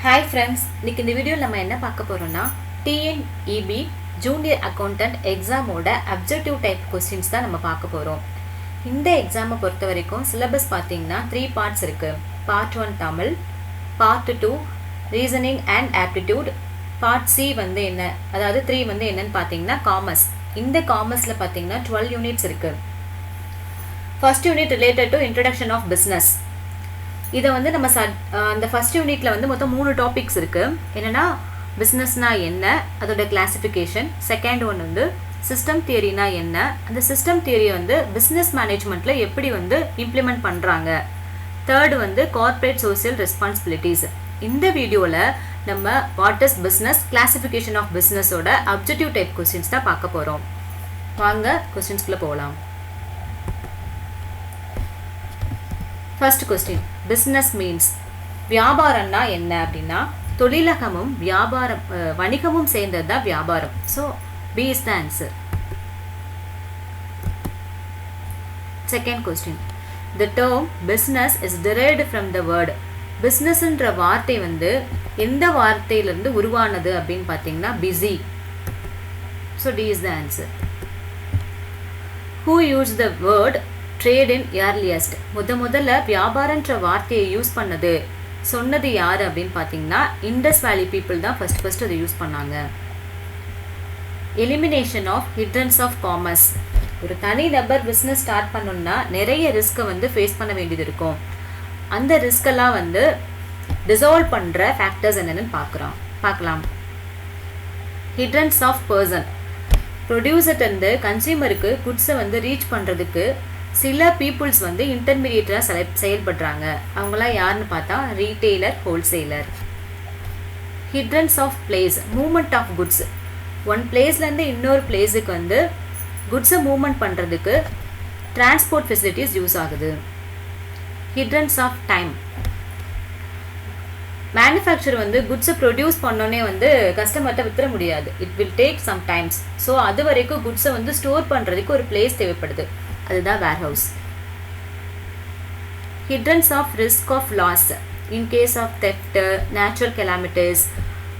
Hi friends, இன்னைக்கு இந்த வீடியோவில் நம்ம என்ன பார்க்க போறோம்னா TNEB ஜூனியர் அக்கௌண்டன்ட் எக்ஸாமோட அப்ஜெக்டிவ் டைப் கொஸ்டின்ஸ் தான் நம்ம பார்க்க போறோம். இந்த எக்ஸாமை பொறுத்த வரைக்கும் சிலபஸ் பார்த்தீங்கன்னா 3 பார்ட்ஸ் இருக்கு. Part 1 Tamil, part 2 reasoning and aptitude, part C வந்து என்ன, அதாவது 3 வந்து என்னன்னு பார்த்தீங்கன்னா காமர்ஸ். இந்த காமர்ஸில் பார்த்தீங்கன்னா 12 யூனிட்ஸ் இருக்கு. First unit related to introduction of business. இதை வந்து நம்ம அந்த ஃபர்ஸ்ட் யூனிட்ல வந்து மொத்தம் 3 டாபிக்ஸ் இருக்கு. என்னன்னா பிஸ்னஸ்னா என்ன, அதோட கிளாசிஃபிகேஷன். செகண்ட் ஒன் வந்து சிஸ்டம் தியரினா என்ன, அந்த சிஸ்டம் தியரியை வந்து பிஸ்னஸ் மேனேஜ்மெண்ட்ல எப்படி வந்து இம்ப்ளிமெண்ட் பண்றாங்க. தேர்ட் வந்து கார்ப்பரேட் சோசியல் ரெஸ்பான்சிபிலிட்டிஸ். இந்த வீடியோவில் நம்ம what is business, classification of பிஸ்னஸோட அப்ஜெக்டிவ் டைப் கொஸ்டின்ஸ் தான் பார்க்க போகிறோம். வாங்க கொஸ்டின்ஸ்குள்ளே போகலாம். ஃபர்ஸ்ட் கொஸ்டின், பிஸ்னஸ் மீன்ஸ் வியாபாரம்னா என்ன அப்படின்னா தொழிலகமும் வியாபாரம் வணிகமும் சேர்ந்தது தான் வியாபாரம். So B is the answer. Second question, the term business is derived from the word. பிஸ்னஸ்ன்ற வார்த்தை வந்து எந்த வார்த்தையிலிருந்து உருவானது அப்படின்னு பார்த்தீங்கன்னா busy. So D is the answer. Who use the word trade in earliest. முதல்ல வியாபாரன்ற வார்த்தையை யூஸ் பண்ணது சொன்னது யார் அப்படின்னு பார்த்தீங்கன்னா இண்டஸ் வேலி பீப்புள் தான் ஃபர்ஸ்ட் அதை யூஸ் பண்ணாங்க. Elimination of hindrance of commerce. ஒரு தனி நபர் பிஸ்னஸ் ஸ்டார்ட் பண்ணணும்னா நிறைய ரிஸ்க்கை வந்து ஃபேஸ் பண்ண வேண்டியது இருக்கும். அந்த ரிஸ்கெல்லாம் வந்து டிசால்வ் பண்ணுற ஃபேக்டர்ஸ் என்னென்னு பார்க்கலாம். ஹிட்ரன்ஸ் ஆஃப் பர்சன். ப்ரொடியூசர்லேருந்து கன்சியூமருக்கு குட்ஸை வந்து ரீச் பண்ணுறதுக்கு சில பீப்புள்ஸ் வந்து இன்டர்மீடியேட்டாக செயல்படுறாங்க. அவங்களாம் யாருன்னு பார்த்தா retailer, wholesaler. Hindrance of place, movement of goods. One பிளேஸ்லேருந்து இன்னொரு பிளேஸுக்கு வந்து குட்ஸை மூவ்மெண்ட் பண்ணுறதுக்கு டிரான்ஸ்போர்ட் ஃபெசிலிட்டிஸ் யூஸ் ஆகுது. Hindrance of time. மேனுஃபேக்சர் வந்து குட்ஸை ப்ரொடியூஸ் பண்ணோன்னே வந்து கஸ்டமர்கிட்ட வித்துற முடியாது. It will take some times. So அது வரைக்கும் குட்ஸை வந்து ஸ்டோர் பண்ணுறதுக்கு ஒரு பிளேஸ் தேவைப்படுது. அதுதான் warehouse. Hindrance of risk of loss. In case of theft, natural calamities,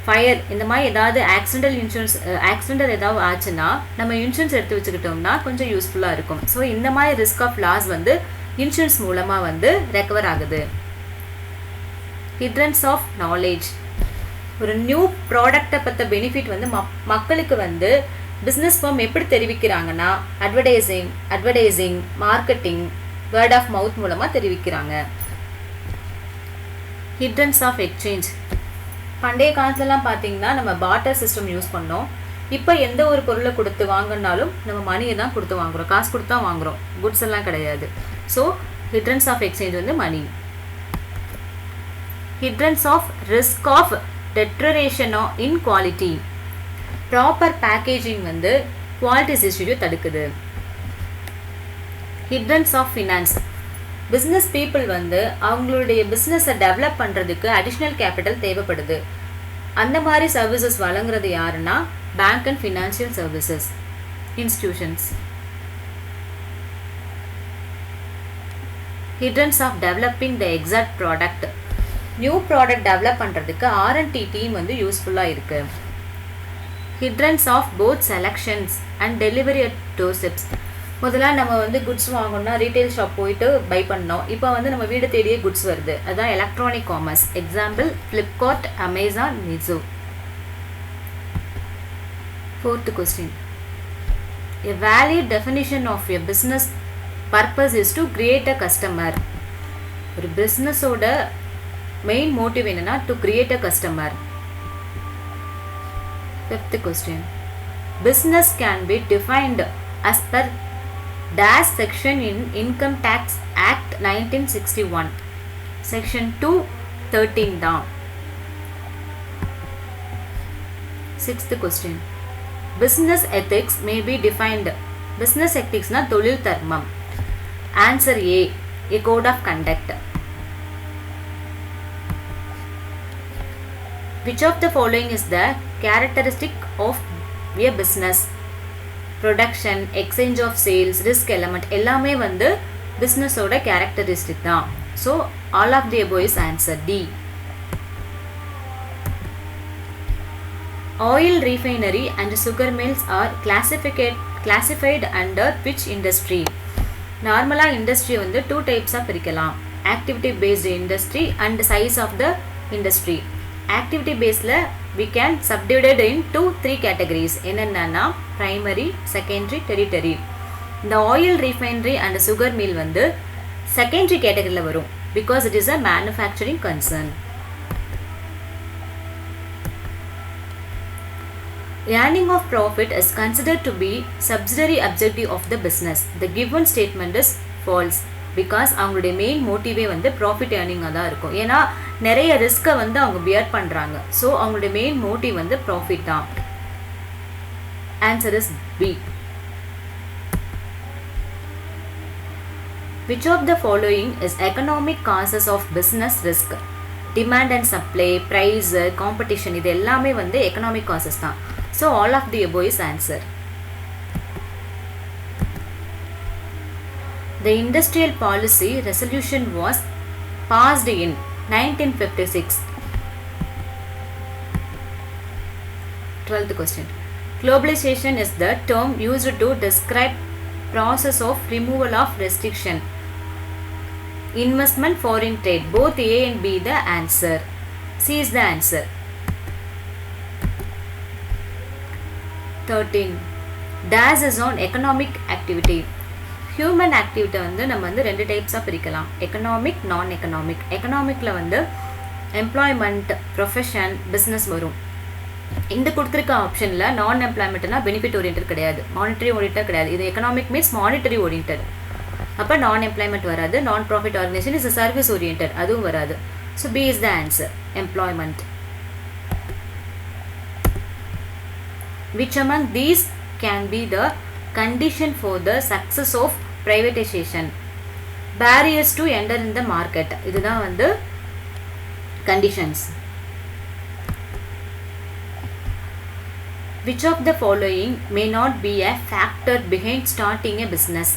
fire, இந்த மாதிரி ஏதாவது ஆக்சிடென்டல் ஏதாவது ஆச்சுன்னா நம்ம இன்சூரன்ஸ் எடுத்து வச்சுக்கிட்டோம்னா கொஞ்சம் யூஸ்ஃபுல்லாக இருக்கும். ஸோ இந்த மாதிரி ரிஸ்க் ஆஃப் லாஸ் வந்து இன்சூரன்ஸ் மூலமாக வந்து ரெக்கவர் ஆகுது. Hindrance of knowledge. ஒரு நியூ ப்ராடக்டை பற்ற பெனிஃபிட் வந்து மக்களுக்கு வந்து பிஸ்னஸ் ஃபார்ம் எப்படி தெரிவிக்கிறாங்கன்னா advertising, marketing, word of mouth மூலமாக தெரிவிக்கிறாங்க. Hindrance of exchange. பண்டைய காலத்துலலாம் பார்த்தீங்கன்னா நம்ம பார்ட்டர் சிஸ்டம் யூஸ் பண்ணோம். இப்போ எந்த ஒரு பொருளை கொடுத்து வாங்கினாலும் நம்ம மணியை தான் கொடுத்து வாங்குகிறோம், காசு கொடுத்து தான் வாங்குகிறோம், குட்ஸ் எல்லாம் கிடையாது. ஸோ ஹிட்ரன்ஸ் ஆஃப் எக்ஸ்சேஞ்ச் வந்து money. Hindrance of risk of deterioration in quality. Proper packaging வந்து குவாலிட்டிஸ் இஷ்யூ தடுக்குது. Hindrance of finance. Business people வந்து அவங்களுடைய பிஸ்னஸை டெவலப் பண்ணுறதுக்கு அடிஷ்னல் கேபிட்டல் தேவைப்படுது. அந்த மாதிரி சர்வீசஸ் வழங்குறது யாருன்னா bank and financial services institutions. Hindrance of developing the exact product. New product develop பண்ணுறதுக்கு R&D டீம் வந்து யூஸ்ஃபுல்லாக இருக்குது. Hindrance of both selections and delivery at doorsteps. முதல்ல நம்ம வந்து குட்ஸ் வாங்கணும்னா ரீட்டைல் ஷாப் போயிட்டு பை பண்ணோம். இப்போ வந்து நம்ம வீடு தேடியே குட்ஸ் வருது. அதுதான் electronic commerce. Example Flipkart, Amazon, Meesho. Fourth question, a valid definition of a business purpose is to create a customer. ஒரு பிஸ்னஸோட மெயின் மோட்டிவ் என்னன்னா to create a customer. Fifth question, business can be defined as per dash section in Income Tax Act 1961. Section 213 down. Sixth question, business ethics may be defined. Business ethics na தொழில் தர்மம். Answer A, a code of conduct. Which of the following is the characteristic of a business? Production, exchange of sales, risk element எல்லாமே வந்து பிஸ்னஸோட characteristic தான். So all of the above is answer D. Oil refinery and sugar mills are classified under which industry? நார்மலாக industry வந்து 2 டைப்ஸாக பிரிக்கலாம். Activity based industry and size of the industry. ஆக்டிவிட்டி பேஸில் we can subdivide in 3 categories. என்னென்னா primary, secondary, tertiary. இந்த oil refinery and sugar mill வந்து secondary கேட்டகரியில் வரும் because it is a manufacturing concern. Earning of profit is considered to be subsidiary objective of the business. The given statement is false because அவங்களுடைய main மோட்டிவே வந்து profit ஏர்னிங்காக தான் இருக்கும். ஏன்னா நிறைய ரிஸ்க்கை வந்து அவங்க பியர் பண்ணுறாங்க. ஸோ அவங்களுடைய மெயின் மோட்டிவ் வந்து ப்ராஃபிட் தான். Answer is B. Which of the following is economic causes of business risk? Demand and supply, price, competition இது எல்லாமே வந்து economic causes தான். So all of the above is answer. The industrial policy resolution was passed in 1956. 12th question. Globalization is the term used to describe process of removal of restriction. Investment, foreign trade. Both A and B the answer. C is the answer. 13. DAS is on economic activity. Human activity வந்து நம்ம வந்து 2 டைப்ஸாக பிரிக்கலாம். Economic, நான் economic. எக்கனாமிக்கில் வந்து employment, profession, business வரும். இந்த கொடுத்துருக்க ஆப்ஷனில் நான் எம்ப்ளாய்மெண்ட்னா பெனிஃபிட் ஓரியன்ட் கிடையாது, மானிட்டரி ஓரியன்ட் கிடையாது. இது எக்கனாமிக் மீன்ஸ் மானிட்டரி ஓரியன்ட். அப்போ நான் எம்ப்ளாய்மெண்ட் வராது. Non profit organisation is service orient, அதுவும் வராது. So B is the answer, employment. Which among these can be the condition for the success of privatization? Barriers to enter in the market. இதுதான் வந்து conditions. Which of the following may not be a factor behind starting a business?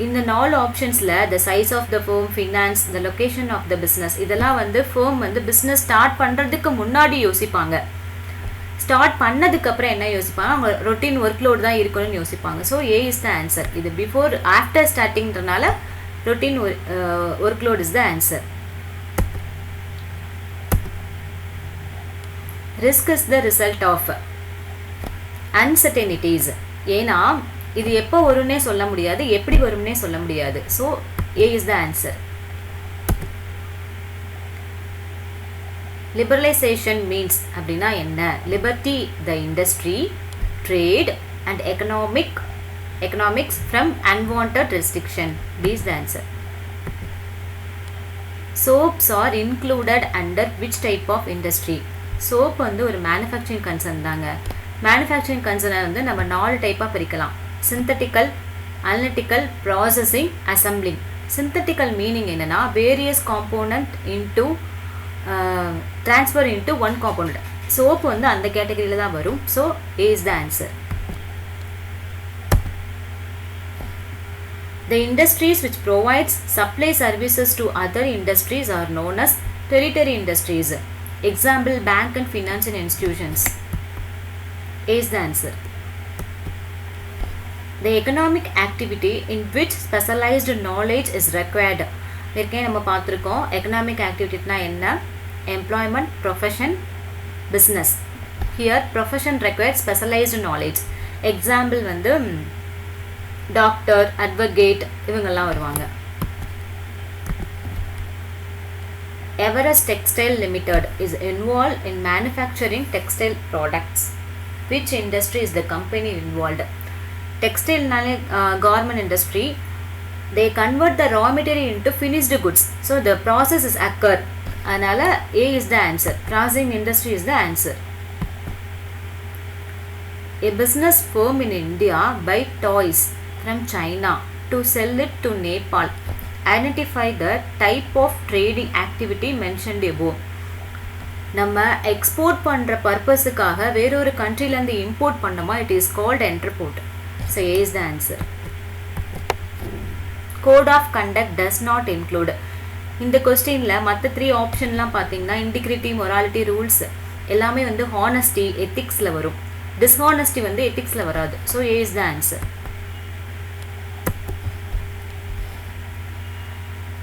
இந்த 4 ஆப்ஷன்ஸில் the size of the firm, finance, the location of the business இதெல்லாம் வந்து firm வந்து business start பண்ணுறதுக்கு முன்னாடி யோசிப்பாங்க. Start பண்ணதுக்கப்புறம் என்ன யோசிப்பாங்க, அவங்க ரொட்டீன் ஒர்க் லோடு தான் இருக்கணும்னு யோசிப்பாங்க. So A is the answer. இது பிஃபோர் ஆஃப்டர் ஸ்டார்டிங்கிறனால routine work load is the answer. Risk is the result of uncertainties. ஏன்னா இது எப்போ வரும்னே சொல்ல முடியாது, எப்படி வரும்னே சொல்ல முடியாது. So A is the answer. Liberalization means அப்படின்னா என்ன? Liberty the industry, trade and economics from unwanted restriction. B is the answer. Soaps are included under which type of industry? Soap வந்து ஒரு manufacturing concern தாங்க. Manufacturing concern வந்து நம்ம 4 டைப்பாக பிரிக்கலாம். Synthetical, analytical, processing, assembling. Synthetical meaning என்னன்னா various component into transfer into one component. Soap வந்து அந்த கேட்டகரியில் தான் வரும். So A is the answer. The industries which provides supply services to other industries are known as tertiary industries. Example, bank and financial institutions. A is the answer. The economic activity in which specialized knowledge is required. ஏற்கனவே நம்ம பார்த்துருக்கோம். Economic ஆக்டிவிட்டினா என்ன? Employment, profession, business. Here profession requires specialized knowledge. Example வந்து doctor, advocate இவங்கெல்லாம் வருவாங்க. Everest Textile Limited is involved in manufacturing textile products. Which industry is the company involved? Textile garment industry. They convert the raw material into finished goods. So the process is occur. அதனால் A is the answer. Processing industry is the answer. A business firm in India buy toys from China to sell it to Nepal. Identify the type of trading activity mentioned above. நம்ம export பண்ணுற பர்பஸுக்காக வேறொரு கண்ட்ரிலேருந்து import பண்ணோமா, it is called entrepot. So A is the answer. Code of conduct does not include. இந்த கொஸ்டினில் மற்ற 3 ஆப்ஷன்லாம் பார்த்தீங்கன்னா இன்டிகிரிட்டி, மொராலிட்டி, ரூல்ஸ் எல்லாமே வந்து ஹானஸ்டி எத்திக்ஸில் வரும். டிஸ்ஹானஸ்டி வந்து எத்திக்ஸில் வராது. So A is the answer.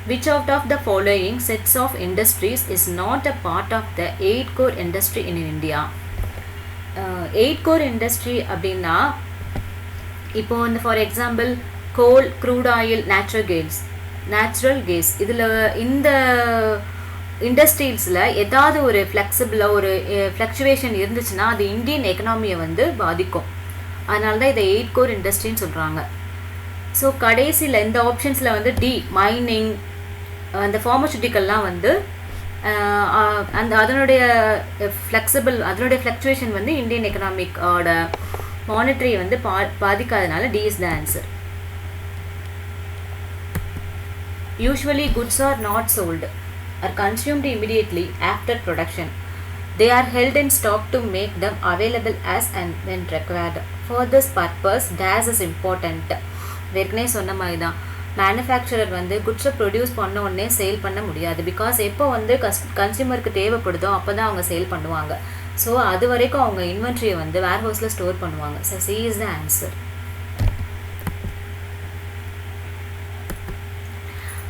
Which out of the following sets of industries is not a part of the 8 core industry in India? 8 core industry அப்படின்னா இப்போ வந்து for example coal, crude oil, natural gas இதில் இந்த இண்டஸ்ட்ரீஸில் ஏதாவது ஒரு ஃப்ளெக்சிபிளாக ஒரு fluctuation இருந்துச்சுன்னா அது இந்தியன் எக்கனாமியை வந்து பாதிக்கும். அதனால தான் இதை 8 கோர் இண்டஸ்ட்ரின்னு சொல்கிறாங்க. ஸோ கடைசியில் இந்த ஆப்ஷன்ஸில் வந்து டி மைனிங், அந்த ஃபார்மசூட்டிக்கல்லாம் வந்து அதனுடைய ஃப்ளக்சுவேஷன் வந்து இந்தியன் எக்கனாமிக்கோட மானிட்டரி வந்து பாதிக்காதனால D is the answer. Usually goods are not sold or consumed immediately after production. They are held in stock to make them available as and when required. For this purpose, DAS is important. ஏற்கனவே சொன்ன மாதிரி தான் manufacturer வந்து குட்ஸை produce பண்ண உடனே sale பண்ண முடியாது. Because எப்போ வந்து கன்சியூமருக்கு தேவைப்படுதோ அப்போ தான் அவங்க சேல் பண்ணுவாங்க. ஸோ அது வரைக்கும் அவங்க இன்வென்ட்ரியை வந்து வேர் ஹவுஸில் ஸ்டோர் பண்ணுவாங்க. So C is the answer.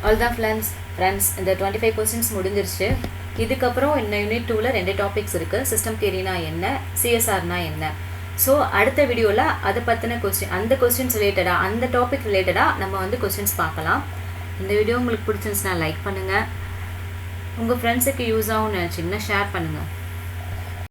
அவ்வளோதான் ஃப்ரெண்ட்ஸ் இந்த 25 கொஸ்டின்ஸ் முடிஞ்சிருச்சு. இதுக்கப்புறம் இந்த யூனிட் 2ல் 2 டாபிக்ஸ் இருக்குது. சிஸ்டம் தியரினா என்ன, சிஎஸ்ஆர்னா என்ன. ஸோ அடுத்த வீடியோவில் அதை பற்றின அந்த கொஸ்டின்ஸ் ரிலேட்டடாக, அந்த டாபிக் ரிலேட்டடாக நம்ம வந்து கொஸ்டின்ஸ் பார்க்கலாம். இந்த வீடியோ உங்களுக்கு பிடிச்சிருந்துச்சுன்னா லைக் பண்ணுங்கள். உங்கள் ஃப்ரெண்ட்ஸுக்கு யூஸ் ஆகும்னு நினச்சிங்கன்னா ஷேர் பண்ணுங்கள்.